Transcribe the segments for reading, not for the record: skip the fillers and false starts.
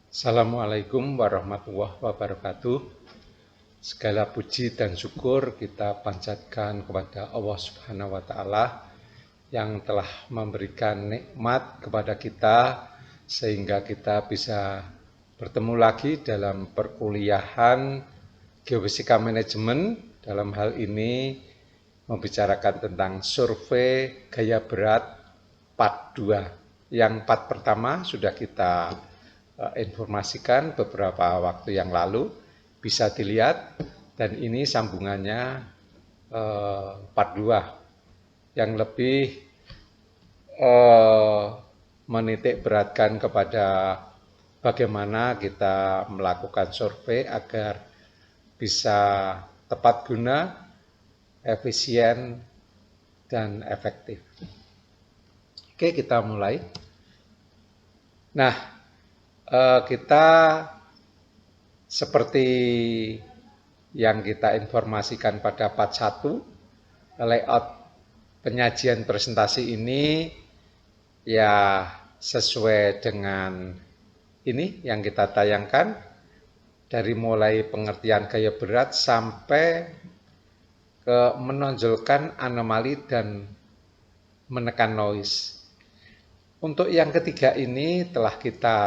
Assalamualaikum warahmatullahi wabarakatuh. Segala puji dan syukur kita panjatkan kepada Allah Subhanahu wa Ta'ala yang telah memberikan nikmat kepada kita sehingga kita bisa bertemu lagi dalam perkuliahan Geofisika Manajemen. Dalam hal ini membicarakan tentang survei gaya berat part 2. Yang part pertama sudah kita informasikan beberapa waktu yang lalu, bisa dilihat, dan ini sambungannya part 2 yang lebih menitik beratkan kepada bagaimana kita melakukan survei agar bisa tepat guna, efisien, dan efektif. Oke, kita mulai. Nah, kita seperti yang kita informasikan pada part 1, layout penyajian presentasi ini ya sesuai dengan ini yang kita tayangkan, dari mulai pengertian gaya berat sampai ke menonjolkan anomali dan menekan noise. Untuk yang ketiga ini telah kita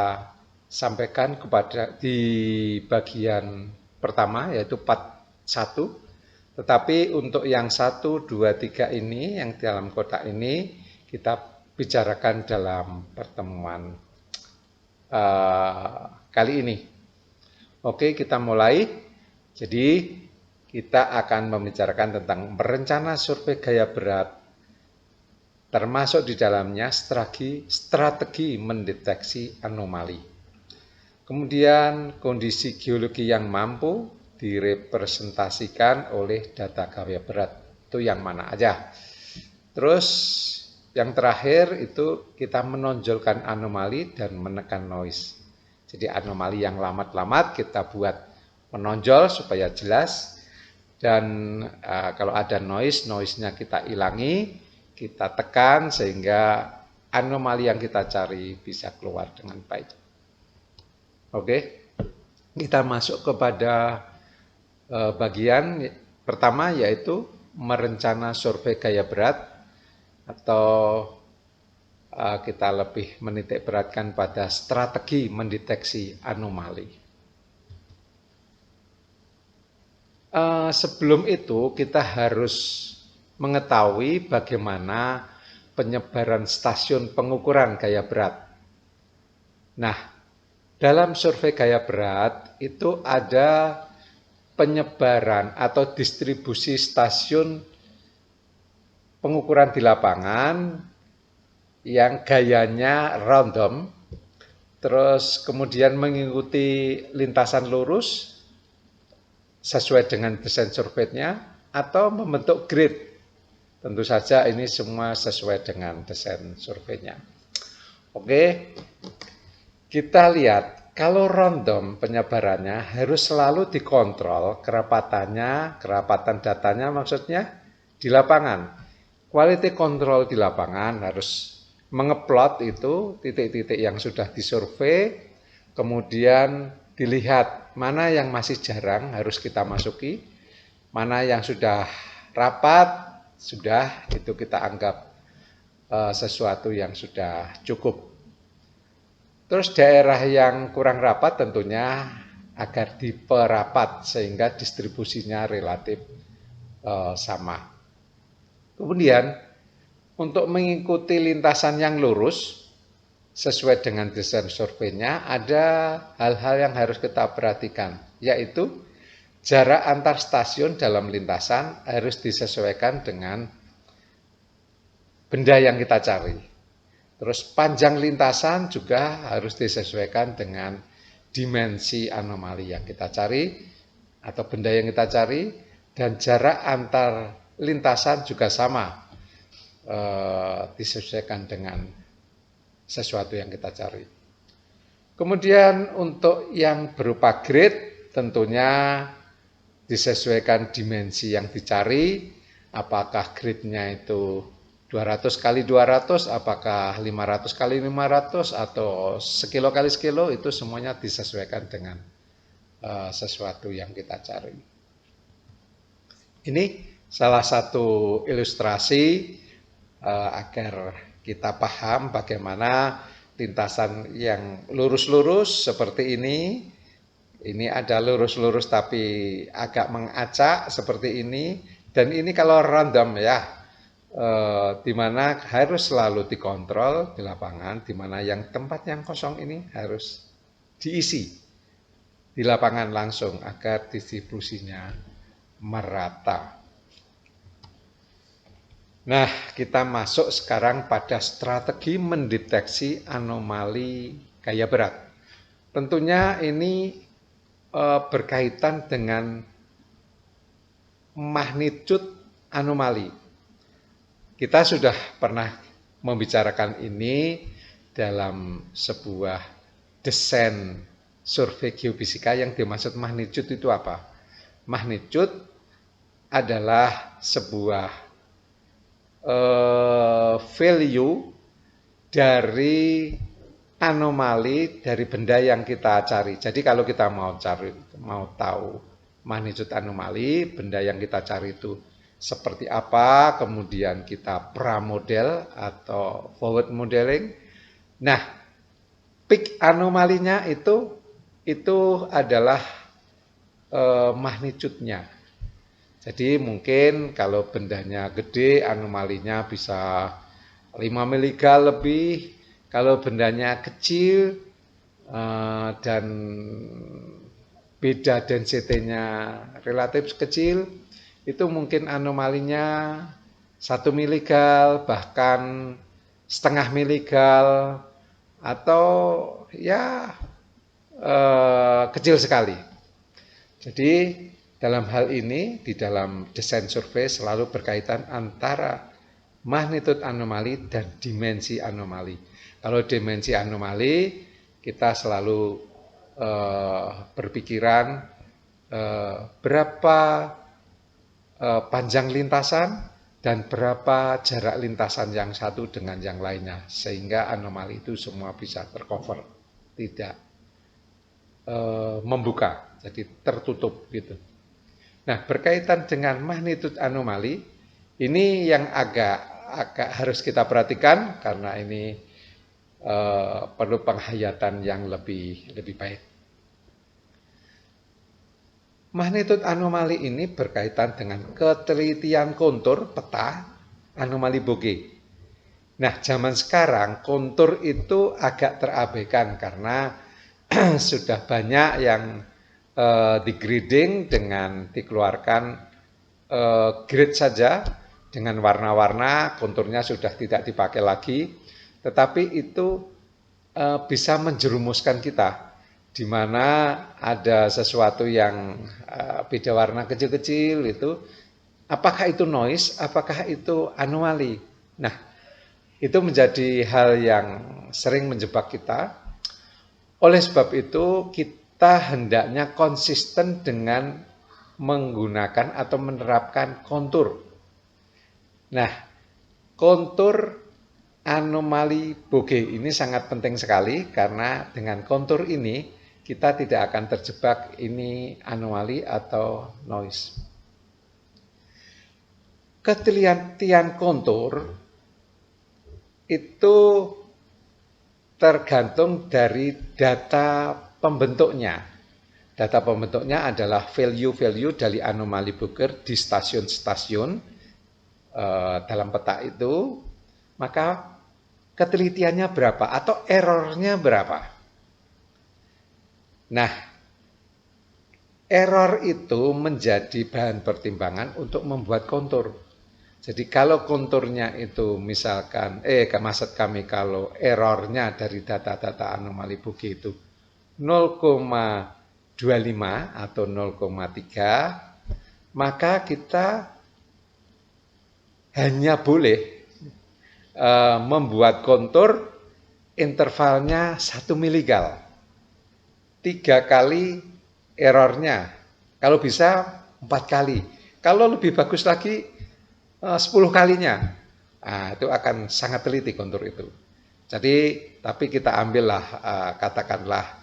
sampaikan kepada di bagian pertama, yaitu part 1. Tetapi untuk yang 1, 2, 3 ini, yang dalam kotak ini, kita bicarakan dalam pertemuan kali ini. Oke, kita mulai. Jadi, kita akan membicarakan tentang merencana survei gaya berat, termasuk di dalamnya strategi mendeteksi anomali. Kemudian kondisi geologi yang mampu direpresentasikan oleh data gaya berat. Itu yang mana aja. Terus yang terakhir itu kita menonjolkan anomali dan menekan noise. Jadi anomali yang lamat-lamat kita buat menonjol supaya jelas. Dan kalau ada noise-nya kita ilangi, kita tekan sehingga anomali yang kita cari bisa keluar dengan baik. Oke, kita masuk kepada bagian pertama, yaitu merencana survei gaya berat, atau kita lebih menitik beratkan pada strategi mendeteksi anomali. Sebelum itu kita harus mengetahui bagaimana penyebaran stasiun pengukuran gaya berat. Nah, dalam survei gaya berat itu ada penyebaran atau distribusi stasiun pengukuran di lapangan yang gayanya random, terus kemudian mengikuti lintasan lurus sesuai dengan desain surveinya, atau membentuk grid. Tentu saja ini semua sesuai dengan desain surveinya. Oke, kita lihat kalau random penyebarannya harus selalu dikontrol kerapatan datanya maksudnya di lapangan. Quality control di lapangan harus mengeplot itu titik-titik yang sudah disurvei, kemudian dilihat mana yang masih jarang harus kita masuki, mana yang sudah rapat, sudah itu kita anggap sesuatu yang sudah cukup. Terus daerah yang kurang rapat tentunya agar diperapat sehingga distribusinya relatif sama. Kemudian untuk mengikuti lintasan yang lurus sesuai dengan desain surveinya, ada hal-hal yang harus kita perhatikan, yaitu jarak antar stasiun dalam lintasan harus disesuaikan dengan benda yang kita cari. Terus panjang lintasan juga harus disesuaikan dengan dimensi anomali yang kita cari atau benda yang kita cari, dan jarak antar lintasan juga sama, disesuaikan dengan sesuatu yang kita cari. Kemudian untuk yang berupa grid tentunya disesuaikan dimensi yang dicari, apakah gridnya itu 200 kali 200, apakah 500 kali 500, atau sekilo kali sekilo, itu semuanya disesuaikan dengan sesuatu yang kita cari. Ini salah satu ilustrasi agar kita paham bagaimana lintasan yang lurus-lurus seperti ini. Ini ada lurus-lurus tapi agak mengacak seperti ini. Dan ini kalau random ya, di mana harus selalu dikontrol di lapangan, di mana yang tempat yang kosong ini harus diisi di lapangan langsung agar distribusinya merata. Nah, kita masuk sekarang pada strategi mendeteksi anomali gaya berat. Tentunya ini berkaitan dengan magnitude anomali. Kita sudah pernah membicarakan ini dalam sebuah desain survei geofisika. Yang dimaksud magnitude itu apa? Magnitude adalah sebuah value dari anomali dari benda yang kita cari. Jadi kalau kita mau tahu magnitude anomali, benda yang kita cari itu seperti apa, kemudian kita pramodel atau forward modeling. Nah, peak anomalinya itu adalah magnitude-nya. Jadi mungkin kalau bendanya gede, anomalinya bisa 5 miligal lebih. Kalau bendanya kecil dan beda density-nya relatif kecil, itu mungkin anomalinya 1 miligal, bahkan setengah miligal, atau ya kecil sekali. Jadi dalam hal ini, di dalam desain survei selalu berkaitan antara magnitude anomali dan dimensi anomali. Kalau dimensi anomali, kita selalu berpikiran berapa panjang lintasan dan berapa jarak lintasan yang satu dengan yang lainnya, sehingga anomali itu semua bisa tercover, tidak membuka, jadi tertutup gitu. Nah, berkaitan dengan magnitude anomali, ini yang agak harus kita perhatikan karena ini perlu penghayatan yang lebih baik. Magnitude anomali ini berkaitan dengan ketelitian kontur peta anomali Bogey. Nah, zaman sekarang kontur itu agak terabaikan karena sudah banyak yang di-grading dengan dikeluarkan grid saja dengan warna-warna, konturnya sudah tidak dipakai lagi. Tetapi itu bisa menjerumuskan kita, di mana ada sesuatu yang beda warna kecil-kecil itu, apakah itu noise, apakah itu anomali. Nah, itu menjadi hal yang sering menjebak kita. Oleh sebab itu, kita hendaknya konsisten dengan menggunakan atau menerapkan kontur. Nah, kontur anomali Bogey ini sangat penting sekali karena dengan kontur ini kita tidak akan terjebak ini anomali atau noise. Ketelitian kontur itu tergantung dari data pembentuknya. Data pembentuknya adalah value-value dari anomali Bogey di stasiun-stasiun dalam peta itu. Maka ketelitiannya berapa atau errornya berapa. Nah, error itu menjadi bahan pertimbangan untuk membuat kontur. Jadi kalau konturnya itu misalkan, maksud kami kalau errornya dari data-data anomali Bogey itu 0,25 atau 0,3, maka kita hanya boleh membuat kontur intervalnya 1 miligal. 3 kali errornya. Kalau bisa 4 kali. Kalau lebih bagus lagi 10 kalinya. Nah, itu akan sangat teliti kontur itu. Jadi, tapi kita ambillah katakanlah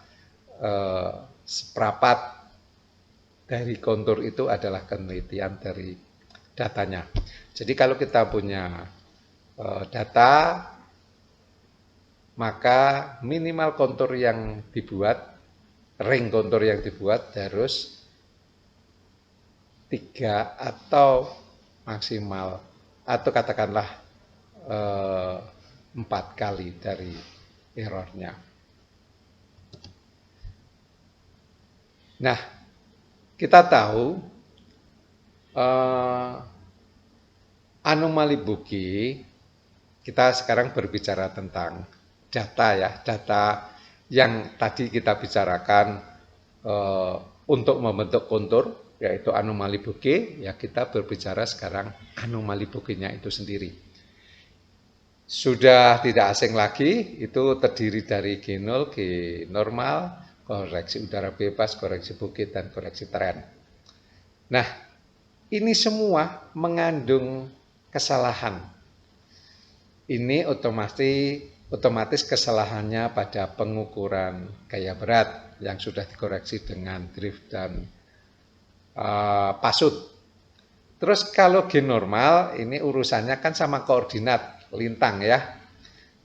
seperempat dari kontur itu adalah penelitian dari datanya. Jadi kalau kita punya data, maka minimal kontur yang dibuat, ring kontur yang dibuat harus 3 atau maksimal, atau katakanlah 4 kali dari errornya. Nah, kita tahu anomali Booki, kita sekarang berbicara tentang data ya, data yang tadi kita bicarakan untuk membentuk kontur, yaitu anomali Booki, ya kita berbicara sekarang anomali Booki-nya itu sendiri. Sudah tidak asing lagi, itu terdiri dari G0, G normal, koreksi udara bebas, koreksi Booki, dan koreksi tren. Nah, ini semua mengandung kesalahan. Ini otomatis kesalahannya pada pengukuran gaya berat yang sudah dikoreksi dengan drift dan pasut. Terus kalau G normal, ini urusannya kan sama koordinat lintang ya.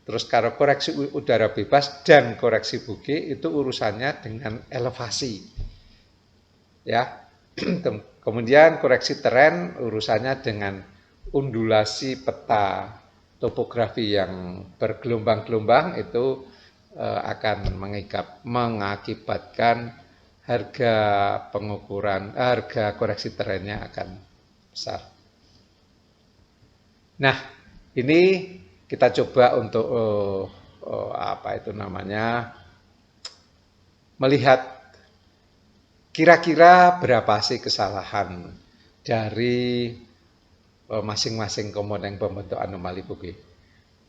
Terus kalau koreksi udara bebas dan koreksi Booki itu urusannya dengan elevasi. Ya. Kemudian koreksi teren urusannya dengan undulasi peta topografi yang bergelombang-gelombang, itu akan mengakibatkan harga koreksi terennya akan besar. Nah, ini kita coba untuk melihat kira-kira berapa sih kesalahan dari masing-masing komponen pembentuk anomali Booki.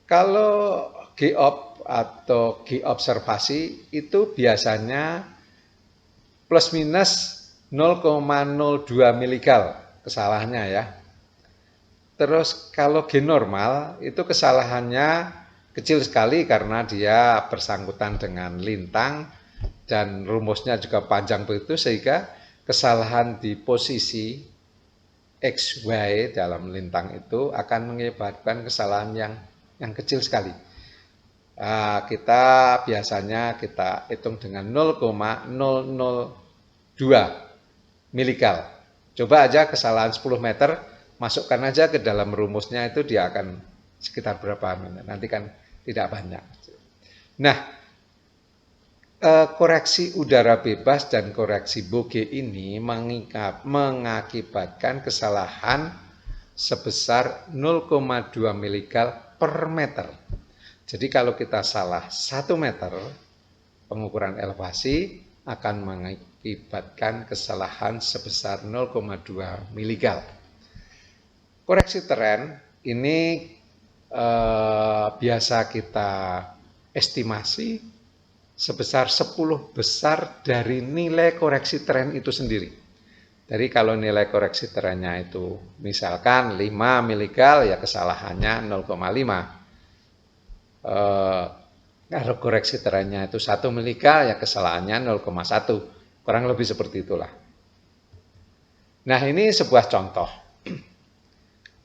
Kalau G-ob atau G-observasi itu biasanya plus minus 0,02 miligal kesalahannya ya. Terus kalau G normal itu kesalahannya kecil sekali karena dia bersangkutan dengan lintang dan rumusnya juga panjang begitu, sehingga kesalahan di posisi X, Y dalam lintang itu akan mengakibatkan kesalahan yang kecil sekali. Kita biasanya kita hitung dengan 0,002 miligal. Coba aja kesalahan 10 meter, masukkan aja ke dalam rumusnya, itu dia akan sekitar berapa menit. Nanti kan tidak banyak. Nah, koreksi udara bebas dan koreksi Booki ini mengakibatkan kesalahan sebesar 0,2 miligal per meter. Jadi kalau kita salah 1 meter pengukuran elevasi akan mengakibatkan kesalahan sebesar 0,2 miligal. Koreksi teren ini biasa kita estimasi sebesar 10 besar dari nilai koreksi tren itu sendiri. Jadi kalau nilai koreksi terennya itu misalkan 5 miligal, ya kesalahannya 0,5. Kalau koreksi terennya itu 1 miligal, ya kesalahannya 0,1. Kurang lebih seperti itulah. Nah, ini sebuah contoh.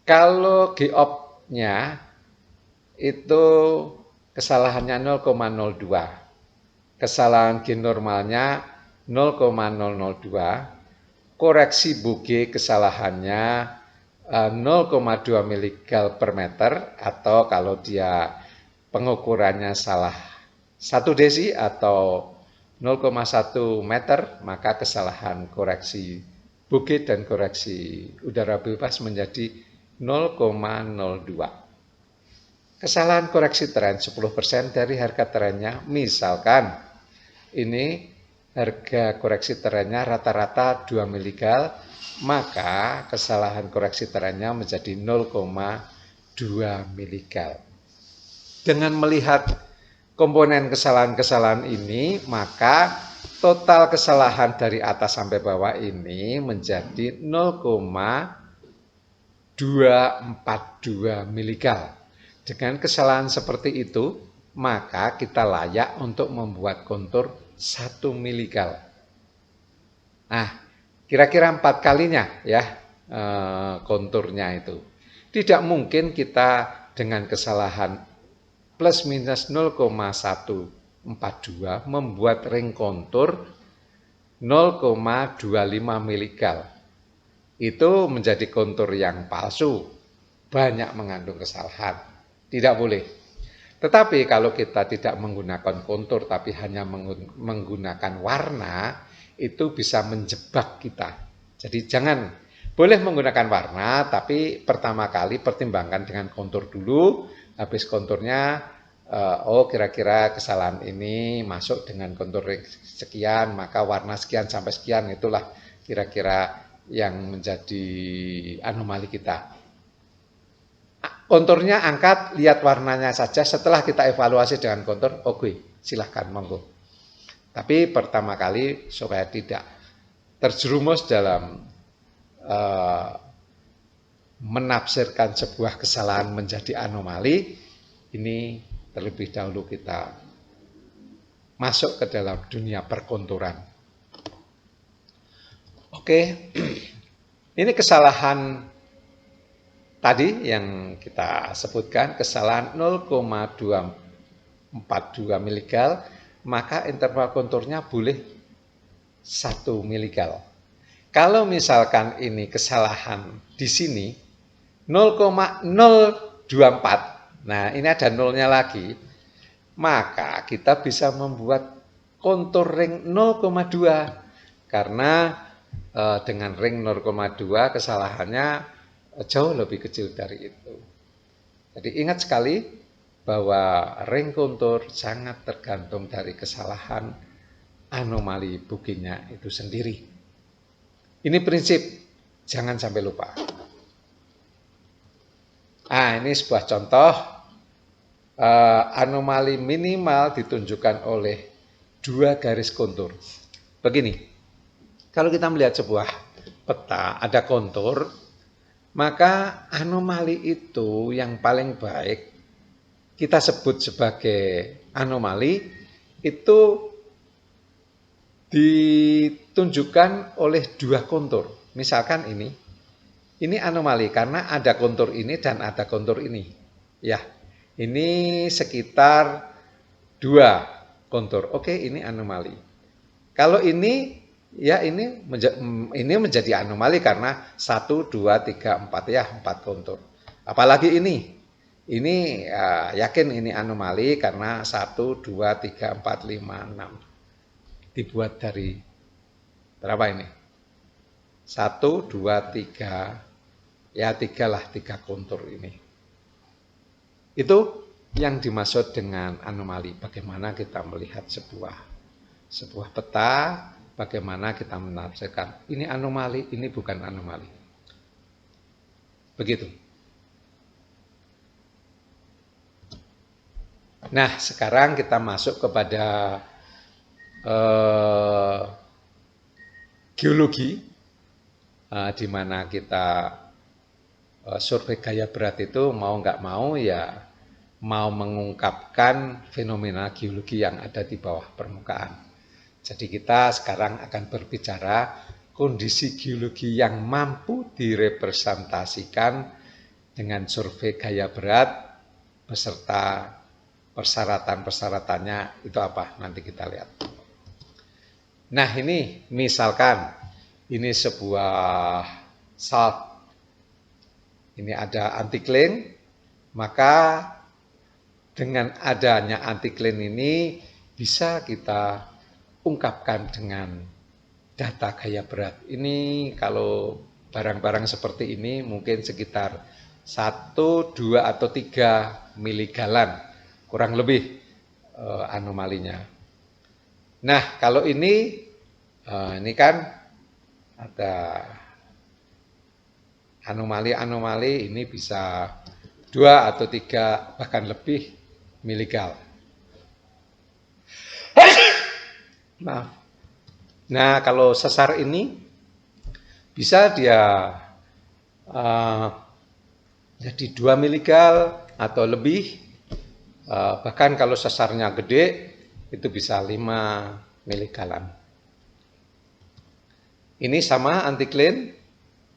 Kalau G-ob-nya itu kesalahannya 0,02. Kesalahan G normalnya 0,002. Koreksi Booki kesalahannya 0,2 miligal per meter, atau kalau dia pengukurannya salah 1 desi atau 0,1 meter, maka kesalahan koreksi Booki dan koreksi udara bebas menjadi 0,02. Kesalahan koreksi tren 10% dari harga terennya, misalkan ini harga koreksi terennya rata-rata 2 miligal, maka kesalahan koreksi terennya menjadi 0,2 miligal. Dengan melihat komponen kesalahan-kesalahan ini, maka total kesalahan dari atas sampai bawah ini menjadi 0,2 242 miligal. Dengan kesalahan seperti itu, maka kita layak untuk membuat kontur 1 miligal. Nah, kira-kira 4 kalinya ya konturnya itu. Tidak mungkin kita dengan kesalahan plus minus 0,142 membuat ring kontur 0,25 miligal. Itu menjadi kontur yang palsu, banyak mengandung kesalahan. Tidak boleh. Tetapi kalau kita tidak menggunakan kontur tapi hanya menggunakan warna, itu bisa menjebak kita. Jadi jangan, boleh menggunakan warna, tapi pertama kali pertimbangkan dengan kontur dulu. Habis konturnya, kira-kira kesalahan ini masuk dengan kontur sekian, maka warna sekian sampai sekian, itulah kira-kira yang menjadi anomali kita. Konturnya angkat, lihat warnanya saja, setelah kita evaluasi dengan kontur, oke, silahkan, monggo. Tapi pertama kali supaya tidak terjerumus dalam menafsirkan sebuah kesalahan menjadi anomali, ini terlebih dahulu kita masuk ke dalam dunia perkonturan. Oke, ini kesalahan tadi yang kita sebutkan, kesalahan 0,242 miligal, maka interval konturnya boleh 1 miligal. Kalau misalkan ini kesalahan di sini 0,024, nah ini ada nolnya lagi, maka kita bisa membuat kontur ring 0,2 karena dengan ring 0,2 kesalahannya jauh lebih kecil dari itu. Jadi ingat sekali bahwa ring kontur sangat tergantung dari kesalahan anomali bookingnya itu sendiri. Ini prinsip, jangan sampai lupa. Ini sebuah contoh anomali minimal ditunjukkan oleh 2 garis kontur. Begini, kalau kita melihat sebuah peta ada kontur, maka anomali itu yang paling baik kita sebut sebagai anomali itu ditunjukkan oleh 2 kontur. Misalkan ini anomali karena ada kontur ini dan ada kontur ini. Ya, ini sekitar 2 kontur. Oke, ini anomali. Kalau ini ya ini menjadi anomali karena 1, 2, 3, 4 ya 4 kontur. Apalagi ini yakin ini anomali karena 1, 2, 3, 4, 5, 6. Dibuat dari berapa ini? 1, 2, 3, ya 3 lah, 3 kontur ini. Itu yang dimaksud dengan anomali. Bagaimana kita melihat sebuah peta, bagaimana kita menafsirkan ini anomali, ini bukan anomali. Begitu. Nah, sekarang kita masuk kepada geologi, di mana kita survei gaya berat itu mau nggak mau ya mau mengungkapkan fenomena geologi yang ada di bawah permukaan. Jadi kita sekarang akan berbicara kondisi geologi yang mampu direpresentasikan dengan survei gaya berat beserta persyaratan-persyaratannya itu apa? Nanti kita lihat. Nah ini misalkan ini sebuah salt, ini ada antiklin, maka dengan adanya antiklin ini bisa kita ungkapkan dengan data gaya berat. Ini kalau barang-barang seperti ini mungkin sekitar 1, 2, atau 3 miligalan, kurang lebih anomalinya. Nah, kalau ini kan ada anomali-anomali ini bisa 2 atau 3 bahkan lebih miligal. Maaf. Nah, kalau sesar ini bisa dia Jadi 2 miligal atau lebih, bahkan kalau sesarnya gede itu bisa 5 miligalan. Ini sama antiklin,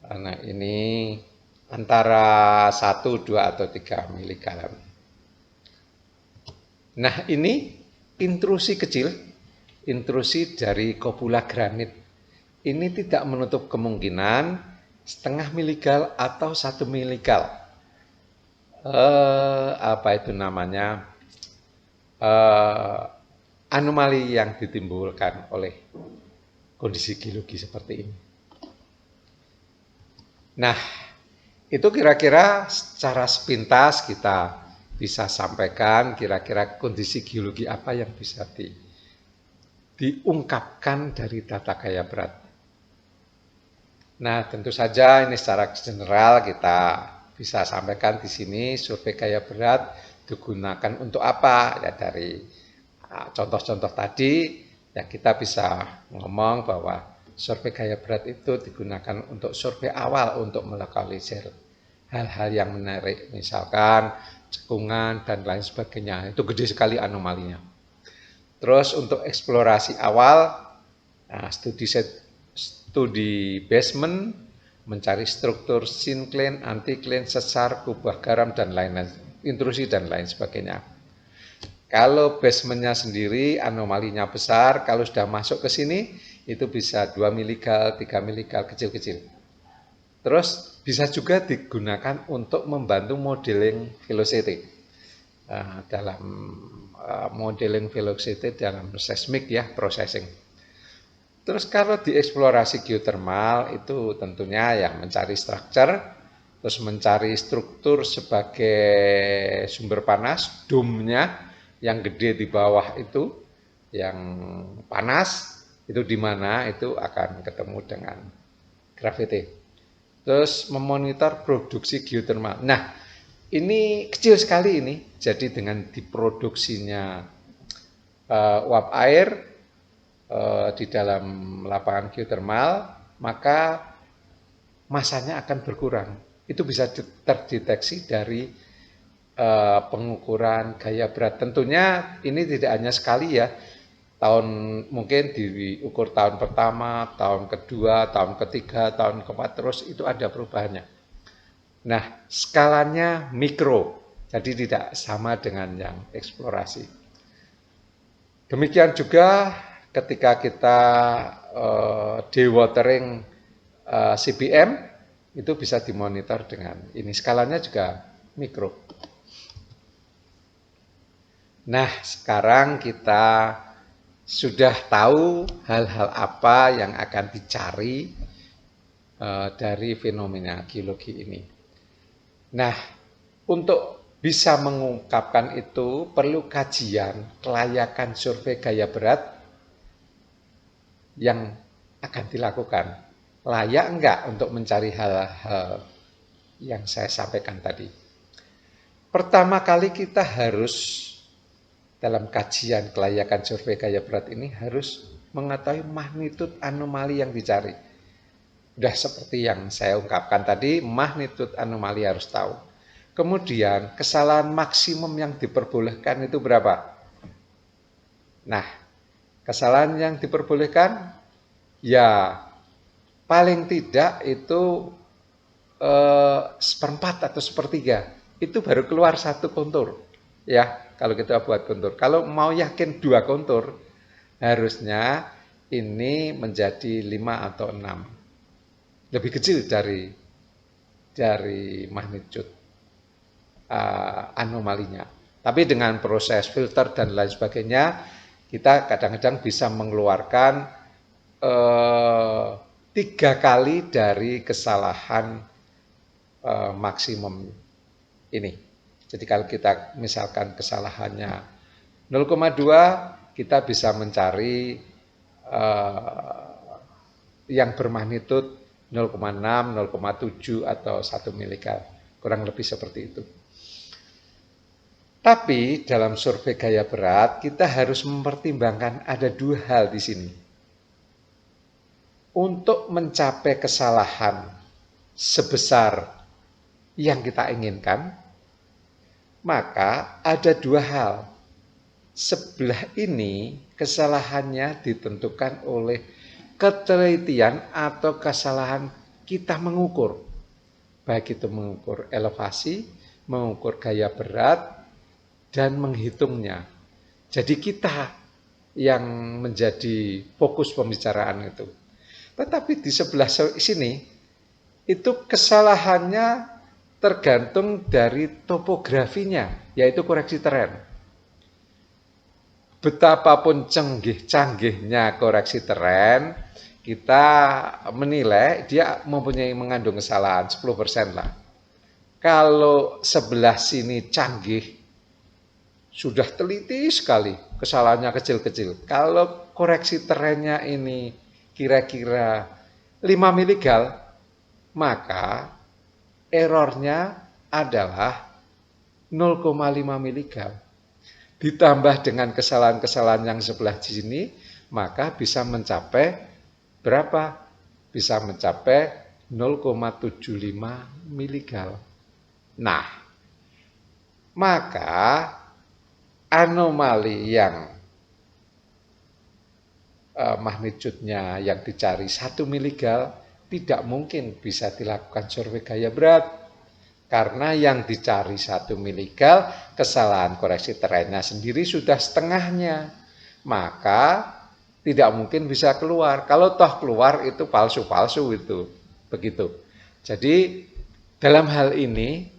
nah ini antara 1, 2, atau 3 miligalan. Nah ini intrusi kecil, intrusi dari kobula granit. Ini tidak menutup kemungkinan setengah miligal atau 1 miligal. Apa itu namanya? Anomali yang ditimbulkan oleh kondisi geologi seperti ini. Nah, itu kira-kira secara sepintas kita bisa sampaikan kira-kira kondisi geologi apa yang bisa diungkapkan dari data gaya berat. Nah, tentu saja ini secara general kita bisa sampaikan di sini survei gaya berat digunakan untuk apa? Ya dari contoh-contoh tadi ya kita bisa ngomong bahwa survei gaya berat itu digunakan untuk survei awal untuk melokalisir hal-hal yang menarik, misalkan cekungan dan lain sebagainya. Itu gede sekali anomalinya. Terus untuk eksplorasi awal, nah, studi basement, mencari struktur syncline, anticline, sesar, kubah garam, dan lain-lain, intrusi dan lain sebagainya. Kalau basementnya sendiri anomalinya besar, kalau sudah masuk ke sini itu bisa 2 miligal, 3 miligal kecil-kecil. Terus bisa juga digunakan untuk membantu modeling velocity. Dalam modeling velocity dalam seismik ya, processing. Terus kalau di eksplorasi geothermal itu tentunya yang mencari structure, terus mencari struktur sebagai sumber panas, dome-nya yang gede di bawah itu, yang panas, itu di mana itu akan ketemu dengan gravity. Terus memonitor produksi geothermal. Nah, ini kecil sekali ini, jadi dengan diproduksinya uap air di dalam lapangan geothermal, maka masanya akan berkurang. Itu bisa terdeteksi dari pengukuran gaya berat. Tentunya ini tidak hanya sekali ya, mungkin diukur tahun pertama, tahun kedua, tahun ketiga, tahun keempat, terus itu ada perubahannya. Nah, skalanya mikro, jadi tidak sama dengan yang eksplorasi. Demikian juga ketika kita dewatering CBM, itu bisa dimonitor dengan ini, skalanya juga mikro. Nah, sekarang kita sudah tahu hal-hal apa yang akan dicari dari fenomena geologi ini. Nah, untuk bisa mengungkapkan itu perlu kajian kelayakan survei gaya berat yang akan dilakukan. Layak enggak untuk mencari hal-hal yang saya sampaikan tadi? Pertama kali kita harus dalam kajian kelayakan survei gaya berat ini harus mengetahui magnitud anomali yang dicari. Sudah seperti yang saya ungkapkan tadi, magnitud anomali harus tahu. Kemudian kesalahan maksimum yang diperbolehkan itu berapa? Nah, kesalahan yang diperbolehkan ya paling tidak itu seperempat atau sepertiga. Itu baru keluar satu kontur. Ya, kalau kita buat kontur. Kalau mau yakin 2 kontur, harusnya ini menjadi 5 atau 6. Lebih kecil dari magnitude anomalinya. Tapi dengan proses filter dan lain sebagainya, kita kadang-kadang bisa mengeluarkan 3 kali dari kesalahan maksimum ini. Jadi kalau kita misalkan kesalahannya 0,2, kita bisa mencari yang bermagnitud 0,6, 0,7 atau 1 miligal. Kurang lebih seperti itu. Tapi dalam survei gaya berat kita harus mempertimbangkan ada 2 hal di sini. Untuk mencapai kesalahan sebesar yang kita inginkan, maka ada dua hal. Sebelah ini kesalahannya ditentukan oleh ketelitian atau kesalahan kita mengukur. Baik itu mengukur elevasi, mengukur gaya berat, dan menghitungnya. Jadi kita yang menjadi fokus pembicaraan itu. Tetapi di sebelah sini, itu kesalahannya tergantung dari topografinya, yaitu koreksi teren. Betapapun canggihnya koreksi teren, kita menilai dia mengandung kesalahan 10% lah. Kalau sebelah sini canggih, sudah teliti sekali, kesalahannya kecil-kecil. Kalau koreksi terennya ini kira-kira 5 miligal, maka errornya adalah 0,5 miligal. Ditambah dengan kesalahan-kesalahan yang sebelah sini, maka bisa mencapai berapa? Bisa mencapai 0,75 miligal. Nah, maka anomali yang magnitudenya yang dicari 1 miligal tidak mungkin bisa dilakukan survei gaya berat. Karena yang dicari 1 miligal, kesalahan koreksi terennya sendiri sudah setengahnya. Maka tidak mungkin bisa keluar. Kalau toh keluar itu palsu-palsu itu. Begitu. Jadi dalam hal ini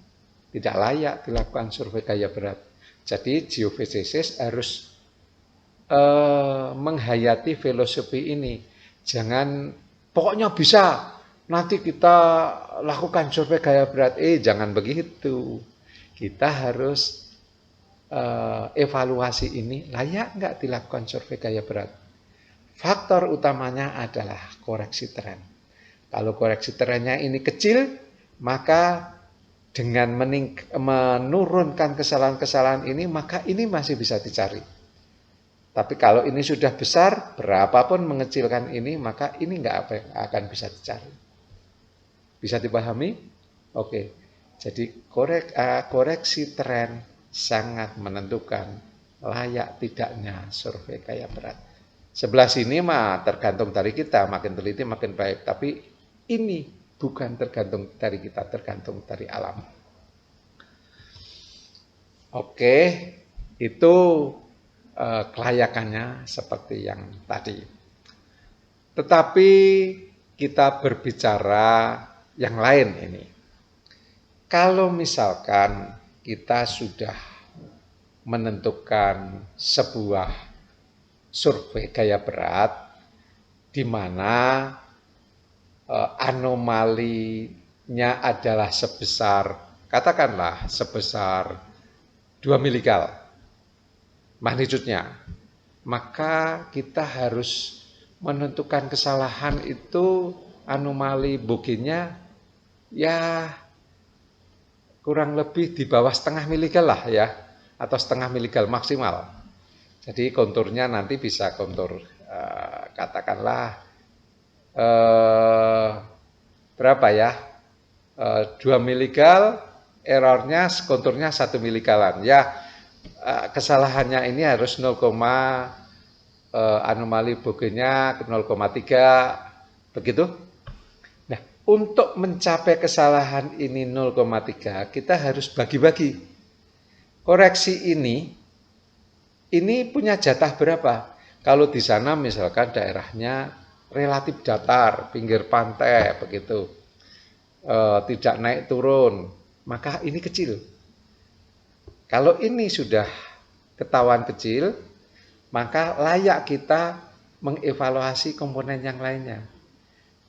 tidak layak dilakukan survei gaya berat. Jadi geofisikalis harus menghayati filosofi ini. Jangan pokoknya bisa. Nanti kita lakukan survei gaya berat. Jangan begitu. Kita harus evaluasi ini layak nggak dilakukan survei gaya berat. Faktor utamanya adalah koreksi tren. Kalau koreksi trennya ini kecil, maka dengan menurunkan kesalahan-kesalahan ini, maka ini masih bisa dicari. Tapi kalau ini sudah besar, berapapun mengecilkan ini, maka ini nggak akan bisa dicari. Bisa dipahami? Oke. Jadi koreksi tren sangat menentukan layak tidaknya survei gaya berat. Sebelah sini mah tergantung dari kita, makin teliti makin baik. Tapi ini bukan tergantung dari kita, tergantung dari alam. Oke, itu kelayakannya seperti yang tadi. Tetapi kita berbicara yang lain ini. Kalau misalkan kita sudah menentukan sebuah survei gaya berat di mana anomalinya adalah sebesar, katakanlah sebesar 2 miligal magnitudenya, maka kita harus menentukan kesalahan itu anomali buginnya ya kurang lebih di bawah setengah miligal lah ya, atau setengah miligal maksimal. Jadi konturnya nanti bisa kontur katakanlah berapa ya, 2 miligal, errornya konturnya 1 miligalan ya. Kesalahannya ini harus 0, anomali buginnya 0,3 begitu. Nah, untuk mencapai kesalahan ini 0,3, kita harus bagi-bagi. Koreksi ini punya jatah berapa? Kalau di sana misalkan daerahnya relatif datar, pinggir pantai begitu, tidak naik turun, maka ini kecil. Kalau ini sudah ketahuan kecil, maka layak kita mengevaluasi komponen yang lainnya.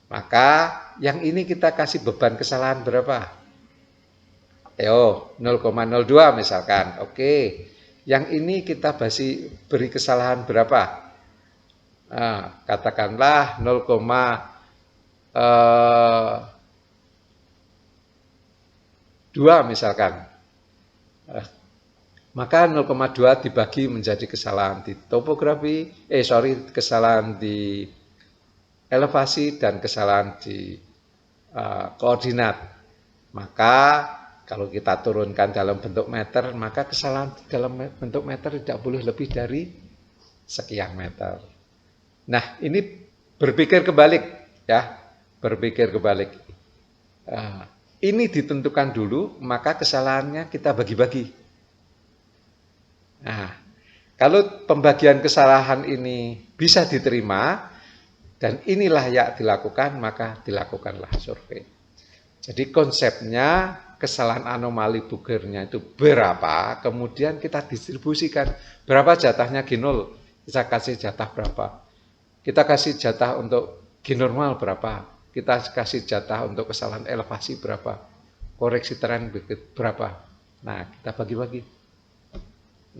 Maka yang ini kita kasih beban kesalahan berapa? 0,02 misalkan. Oke. Yang ini kita beri kesalahan berapa? Nah, katakanlah 0,2 misalkan. Maka 0,2 dibagi menjadi kesalahan di topografi, kesalahan di elevasi dan kesalahan di koordinat. Maka kalau kita turunkan dalam bentuk meter, maka kesalahan dalam bentuk meter tidak boleh lebih dari sekian meter. Nah, ini berpikir kebalik ya, berpikir kebalik. Ini ditentukan dulu, maka kesalahannya kita bagi-bagi. Nah, kalau pembagian kesalahan ini bisa diterima dan ini layak dilakukan, maka dilakukanlah survei. Jadi konsepnya kesalahan anomali Bugernya itu berapa, kemudian kita distribusikan. Berapa jatahnya G0, kita kasih jatah berapa. Kita kasih jatah untuk G normal berapa, kita kasih jatah untuk kesalahan elevasi berapa, koreksi tren berapa. Nah, kita bagi-bagi.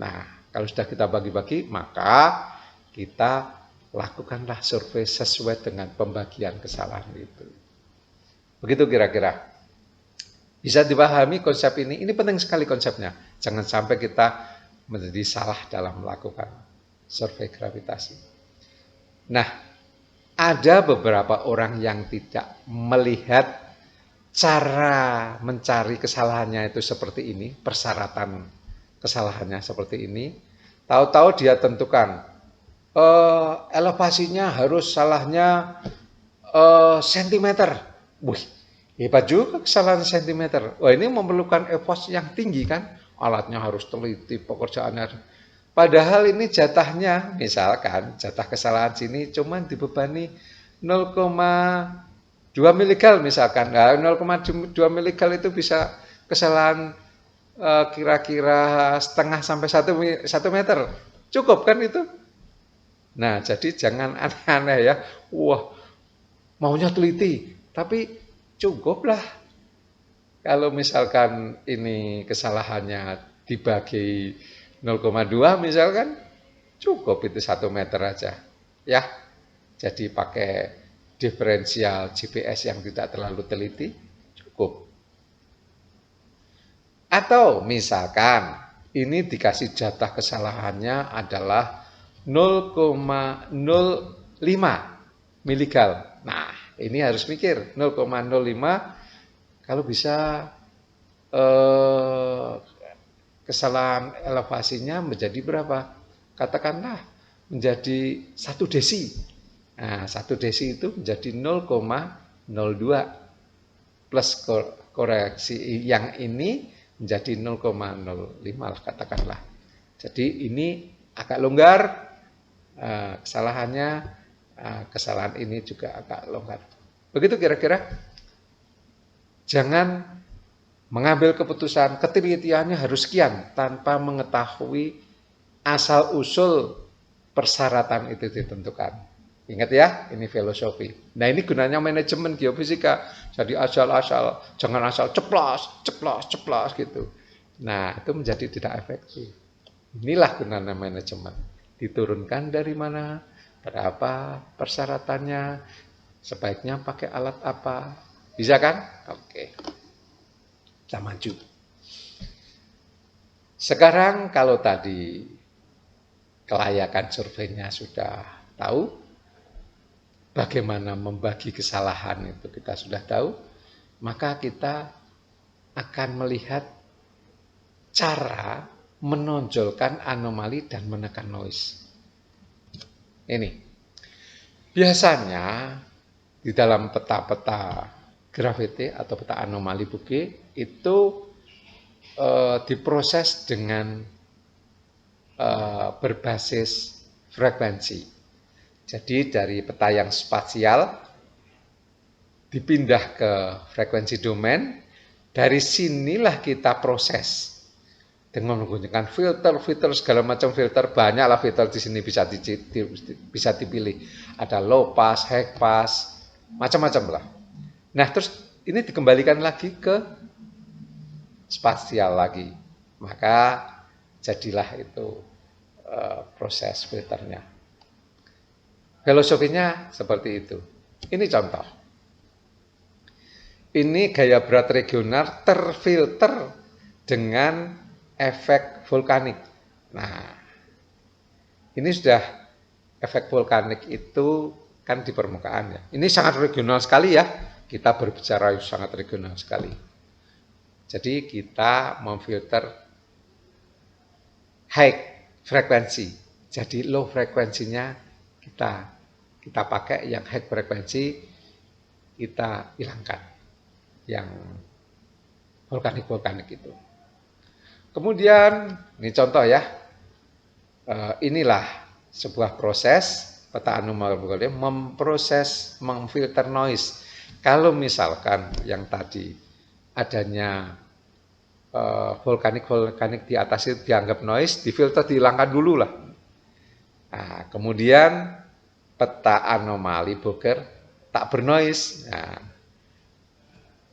Nah, kalau sudah kita bagi-bagi, maka kita lakukanlah survei sesuai dengan pembagian kesalahan itu. Begitu kira-kira. Bisa dipahami konsep ini penting sekali konsepnya. Jangan sampai kita menjadi salah dalam melakukan survei gravitasi. Nah, ada beberapa orang yang tidak melihat cara mencari kesalahannya itu seperti ini, persyaratan kesalahannya seperti ini. Tahu-tahu dia tentukan, elevasinya harus salahnya sentimeter. Wih, hebat juga kesalahan sentimeter. Wah, ini memerlukan effort yang tinggi kan? Alatnya harus teliti, pekerjaannya. Padahal ini jatahnya, misalkan jatah kesalahan sini cuma dibebani 0,2 miligal misalkan. Nah, 0,2 miligal itu bisa kesalahan kira-kira setengah sampai 1 meter. Cukup kan itu? Nah, jadi jangan aneh-aneh ya. Wah, maunya teliti. Tapi cukuplah kalau misalkan ini kesalahannya dibagi 0,2 misalkan, cukup itu 1 meter aja. Ya, jadi pakai diferensial GPS yang tidak terlalu teliti, cukup. Atau misalkan ini dikasih jatah kesalahannya adalah 0,05 miligal. Nah, ini harus mikir 0,05 kalau bisa kesalahan elevasinya menjadi berapa? Katakanlah menjadi 1 desi. Nah, 1 desi itu menjadi 0,02 plus koreksi yang ini menjadi 0,05 katakanlah. Jadi ini agak longgar kesalahannya. Kesalahan ini juga agak longgar. Begitu kira-kira. Jangan mengambil keputusan ketelitiannya harus sekian tanpa mengetahui asal-usul persyaratan itu ditentukan. Ingat ya, ini filosofi. Nah, ini gunanya manajemen geofisika. Jadi asal-asal, jangan asal ceplos gitu. Nah, itu menjadi tidak efektif. Inilah gunanya manajemen. Diturunkan dari mana? Berapa persyaratannya, sebaiknya pakai alat apa, bisa kan? Oke, kita maju. Sekarang kalau tadi kelayakan surveinya sudah tahu, bagaimana membagi kesalahan itu kita sudah tahu, maka kita akan melihat cara menonjolkan anomali dan menekan noise. Ini biasanya di dalam peta-peta gravity atau peta anomali Bugge itu diproses dengan berbasis frekuensi. Jadi dari peta yang spasial dipindah ke frekuensi domain. Dari sinilah kita proses dengan menggunakan filter segala macam filter, banyaklah filter di sini bisa dipilih. Ada low pass, high pass, macam-macam lah. Nah, terus ini dikembalikan lagi ke spasial lagi. Maka jadilah itu proses filternya. Filosofinya seperti itu. Ini contoh. Ini gaya berat regional terfilter dengan efek vulkanik. Nah, ini sudah efek vulkanik itu kan di permukaan ya. Ini sangat regional sekali ya. Kita berbicara sangat regional sekali. Jadi kita memfilter high frekuensi. Jadi low frekuensinya kita pakai, yang high frekuensi kita hilangkan. Yang vulkanik itu. Kemudian, ini contoh ya, inilah sebuah proses peta anomali memproses, memfilter noise. Kalau misalkan yang tadi adanya vulkanik di atas itu dianggap noise, difilter, dihilangkan dulu lah. Nah, kemudian peta anomali Boger tak bernoise. Nah,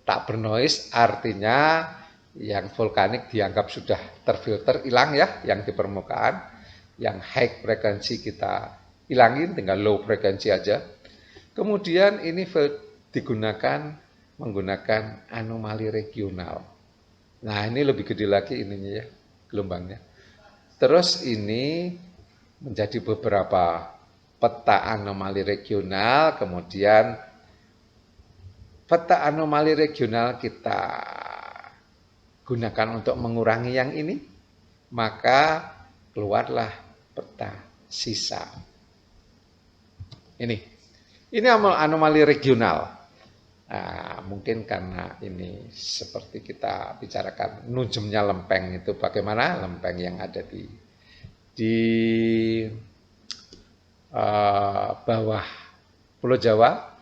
tak bernoise artinya yang vulkanik dianggap sudah terfilter, hilang ya, yang di permukaan. Yang high frekuensi kita hilangin, tinggal low frekuensi aja. Kemudian ini menggunakan anomali regional. Nah, ini lebih gede lagi ininya ya, gelombangnya. Terus ini menjadi beberapa peta anomali regional, kemudian peta anomali regional kita gunakan untuk mengurangi yang ini, maka keluarlah peta sisa. Ini anomali regional. Nah, mungkin karena ini seperti kita bicarakan nujumnya lempeng itu, bagaimana lempeng yang ada di bawah Pulau Jawa,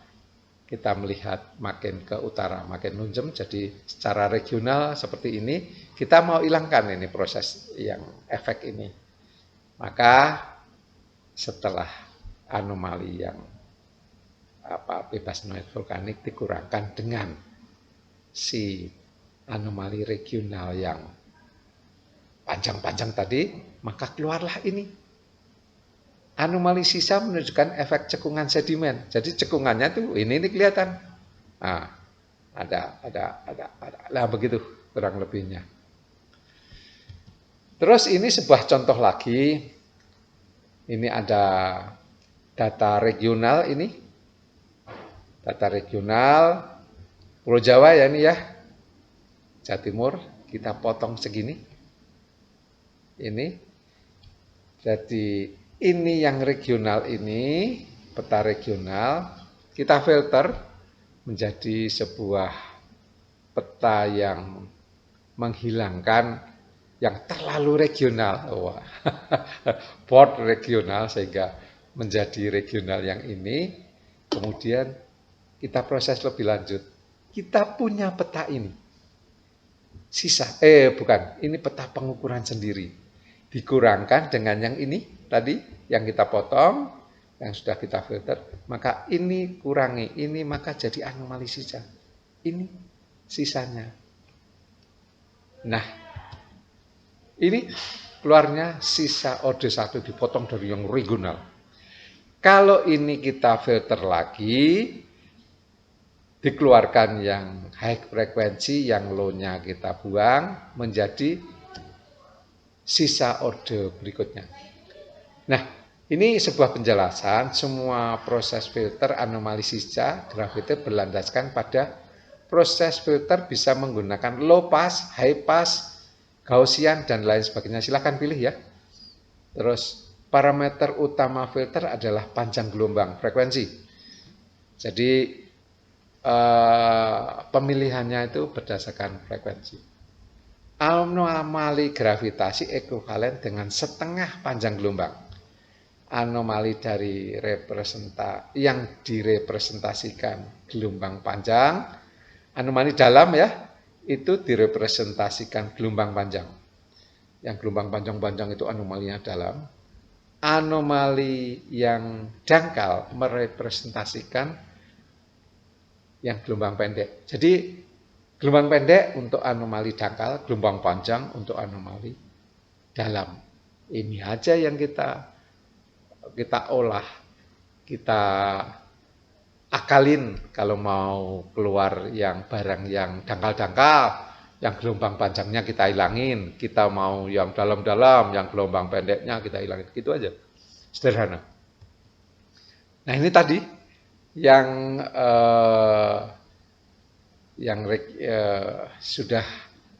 kita melihat makin ke utara makin nunjem, jadi secara regional seperti ini, kita mau hilangkan ini proses yang efek ini. Maka setelah anomali yang bebas noise vulkanik dikurangkan dengan si anomali regional yang panjang-panjang tadi, maka keluarlah ini. Anomali sisa menunjukkan efek cekungan sedimen. Jadi cekungannya tuh ini kelihatan. Nah, ada. Nah, begitu kurang lebihnya. Terus ini sebuah contoh lagi. Ini ada data regional ini. Data regional Pulau Jawa ya ini ya. Jawa Timur kita potong segini. Ini. Jadi ini yang regional ini, peta regional, kita filter menjadi sebuah peta yang menghilangkan yang terlalu regional. Wah, board regional sehingga menjadi regional yang ini. Kemudian kita proses lebih lanjut. Kita punya peta ini. Ini peta pengukuran sendiri. Dikurangkan dengan yang ini tadi yang kita potong, yang sudah kita filter, maka ini kurangi, ini maka jadi anomali sisa. Ini sisanya. Nah, ini keluarnya sisa OD1 dipotong dari yang regional. Kalau ini kita filter lagi, dikeluarkan yang high frekuensi, yang low-nya kita buang, menjadi sisa orde berikutnya. Nah, ini sebuah penjelasan, semua proses filter anomali sisa gravity berlandaskan pada proses filter bisa menggunakan low pass, high pass, Gaussian, dan lain sebagainya. Silahkan pilih ya. Terus parameter utama filter adalah panjang gelombang frekuensi. Jadi pemilihannya itu berdasarkan frekuensi. Anomali gravitasi ekuivalen dengan setengah panjang gelombang. Anomali dari yang direpresentasikan gelombang panjang, anomali dalam ya, itu direpresentasikan gelombang panjang. Yang gelombang panjang-panjang itu anomalinya dalam. Anomali yang dangkal merepresentasikan yang gelombang pendek. Jadi gelombang pendek untuk anomali dangkal, gelombang panjang untuk anomali dalam. Ini aja yang kita olah, kita akalin kalau mau keluar yang barang yang dangkal-dangkal, yang gelombang panjangnya kita hilangin, kita mau yang dalam-dalam, yang gelombang pendeknya kita hilangin, gitu aja. Sederhana. Nah, ini tadi yang sudah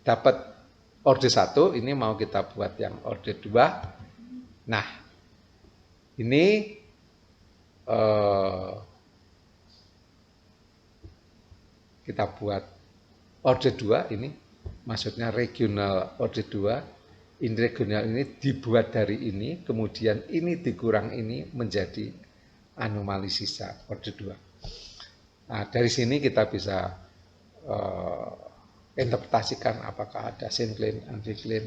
dapat orde 1, ini mau kita buat yang orde 2. Nah, ini kita buat orde 2 ini, maksudnya regional orde 2. Ini regional ini dibuat dari ini, kemudian ini dikurang ini menjadi anomali sisa orde 2. Nah, dari sini kita bisa interpretasikan apakah ada syncline, anticline,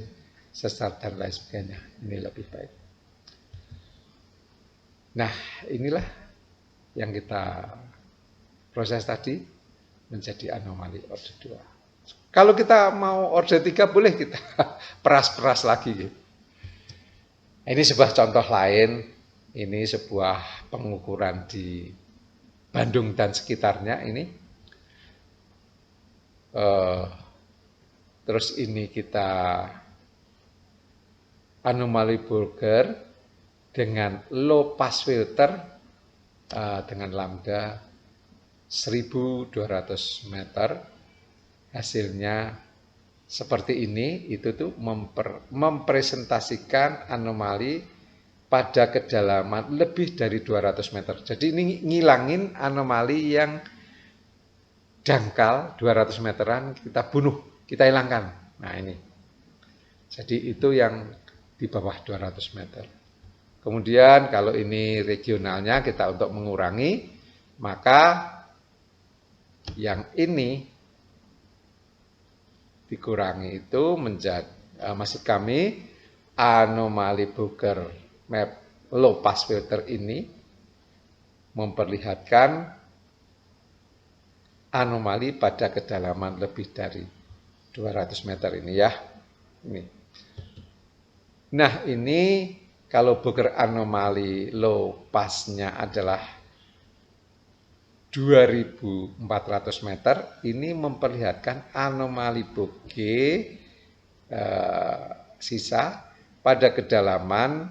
sesar dan lain sebagainya. Ini lebih baik. Nah, inilah yang kita proses tadi menjadi anomali orde 2. Kalau kita mau orde 3 boleh kita peras-peras lagi. Ini sebuah contoh lain. Ini sebuah pengukuran di Bandung dan sekitarnya ini. Terus ini kita anomali Burger dengan low pass filter dengan lambda 1200 meter. Hasilnya seperti ini, itu tuh mempresentasikan anomali pada kedalaman lebih dari 200 meter. Jadi ini ngilangin anomali yang dangkal 200 meteran, kita bunuh, kita hilangkan. Nah ini. Jadi itu yang di bawah 200 meter. Kemudian kalau ini regionalnya kita untuk mengurangi, maka yang ini dikurangi itu menjadi maksud kami anomali Burger map low pass filter ini memperlihatkan anomali pada kedalaman lebih dari 200 meter ini ya. Ini. Nah, ini kalau Burger anomali low pass-nya adalah 2400 meter, ini memperlihatkan anomali Burger sisa pada kedalaman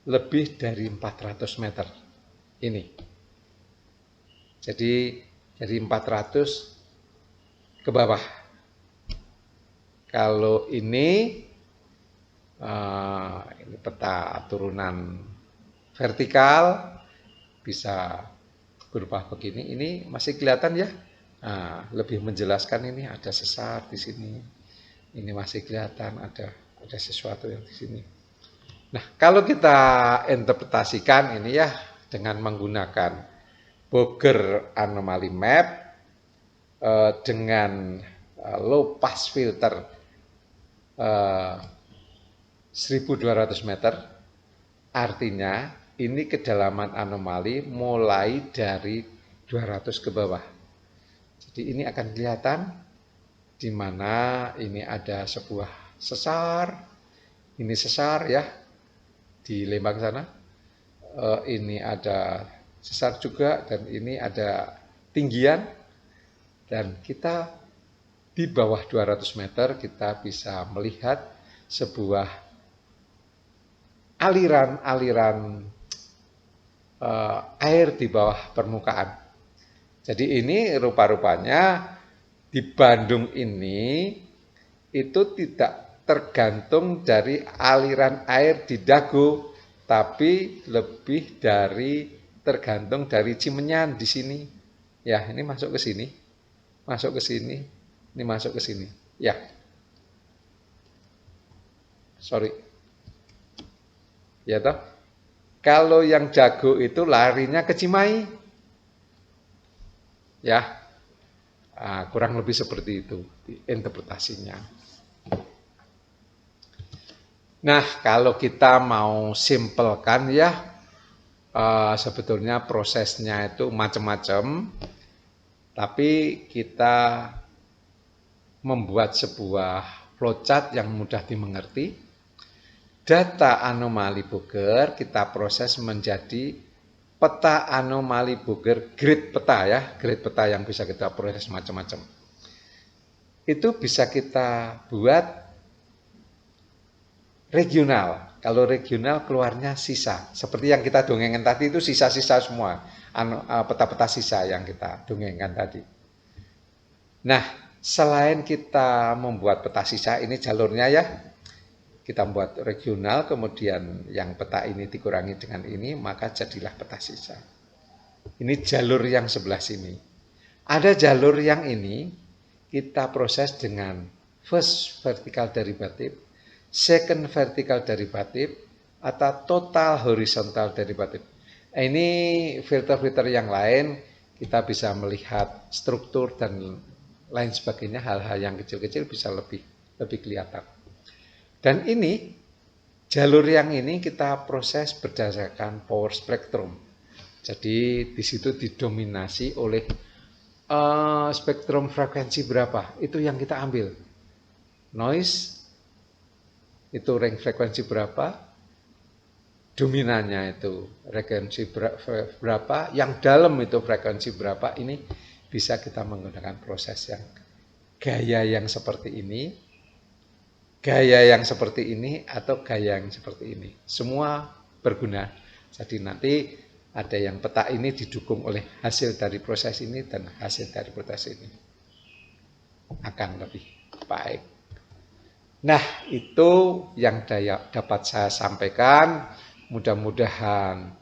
lebih dari 400 meter. Ini. Jadi dari 400 ke bawah. Kalau ini peta turunan vertikal bisa berupa begini. Ini masih kelihatan ya. Nah, lebih menjelaskan ini ada sesar di sini. Ini masih kelihatan ada sesuatu yang di sini. Nah, kalau kita interpretasikan ini ya dengan menggunakan Burger anomaly map dengan low pass filter 1200 meter, artinya ini kedalaman anomali mulai dari 200 ke bawah. Jadi ini akan kelihatan di mana ini ada sebuah sesar, ini sesar ya di Lembang sana, ini ada sesar juga dan ini ada tinggian, dan kita di bawah 200 meter kita bisa melihat sebuah aliran-aliran air di bawah permukaan. Jadi ini rupa-rupanya di Bandung ini itu tidak tergantung dari aliran air di Dago, tapi lebih dari tergantung dari Cimenyan di sini. Ya, ini masuk ke sini. Masuk ke sini. Ini masuk ke sini. Ya. Sorry. Ya toh. Kalau yang Dago itu larinya ke Cimahi. Ya. Kurang lebih seperti itu interpretasinya. Nah, kalau kita mau simpelkan ya, sebetulnya prosesnya itu macam-macam, tapi kita membuat sebuah flowchart yang mudah dimengerti. Data anomali Burger kita proses menjadi peta anomali Burger, grid peta ya, grid peta yang bisa kita proses macam-macam. Itu bisa kita buat regional. Kalau regional keluarnya sisa. Seperti yang kita dongengkan tadi itu sisa-sisa semua. Peta-peta sisa yang kita dongengkan tadi. Nah, Selain kita membuat peta sisa, ini jalurnya ya, kita membuat regional, kemudian yang peta ini dikurangi dengan ini, maka jadilah peta sisa. Ini jalur yang sebelah sini. Ada jalur yang ini kita proses dengan first vertical derivative, second vertical derivative, atau total horizontal derivative. Ini filter-filter yang lain, kita bisa melihat struktur dan lain sebagainya, hal-hal yang kecil-kecil bisa lebih kelihatan. Dan ini, jalur yang ini kita proses berdasarkan power spectrum. Jadi di situ didominasi oleh spektrum frekuensi berapa, itu yang kita ambil. Noise, itu range frekuensi berapa, dominannya itu frekuensi berapa, yang dalam itu frekuensi berapa, ini bisa kita menggunakan proses yang gaya yang seperti ini, gaya yang seperti ini, atau gaya yang seperti ini. Semua berguna. Jadi nanti ada yang peta ini didukung oleh hasil dari proses ini dan hasil dari proses ini. Akan lebih baik. Nah, itu yang dapat saya sampaikan. Mudah-mudahan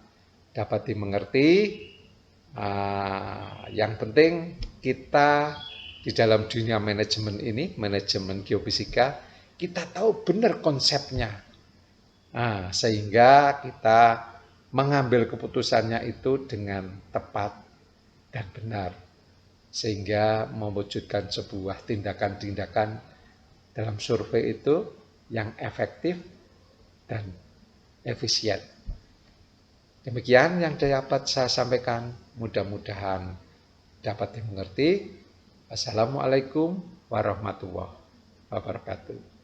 dapat dimengerti. Yang penting kita di dalam dunia manajemen ini, manajemen geofisika, kita tahu benar konsepnya. Sehingga kita mengambil keputusannya itu dengan tepat dan benar, sehingga mewujudkan sebuah tindakan-tindakan dalam survei itu yang efektif dan efisien. Demikian yang dapat saya sampaikan, mudah-mudahan dapat dimengerti. Wassalamualaikum warahmatullahi wabarakatuh.